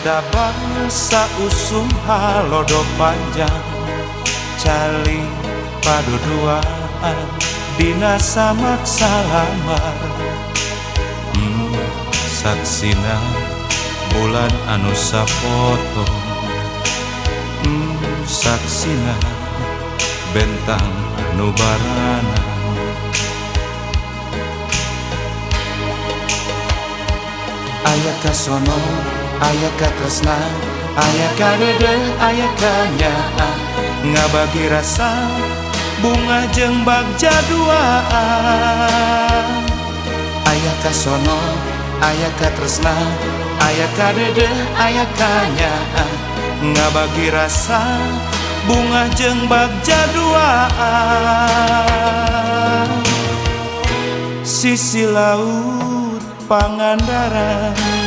Tabang sausum halodo panjang cali paduduaan dina samak salamar. Saksina bulan anu sapotong, saksina bentang anu barana. Aya kasono, aya katresna, aya kadede, aya kanyaan, ngabagi rasa bunga jeung bagja duaan. Aya kasono, aya katresna, aya kadede, aya kanyaan, ngabagi rasa bunga jeung bagja duaan. Sisi laut Pangandaran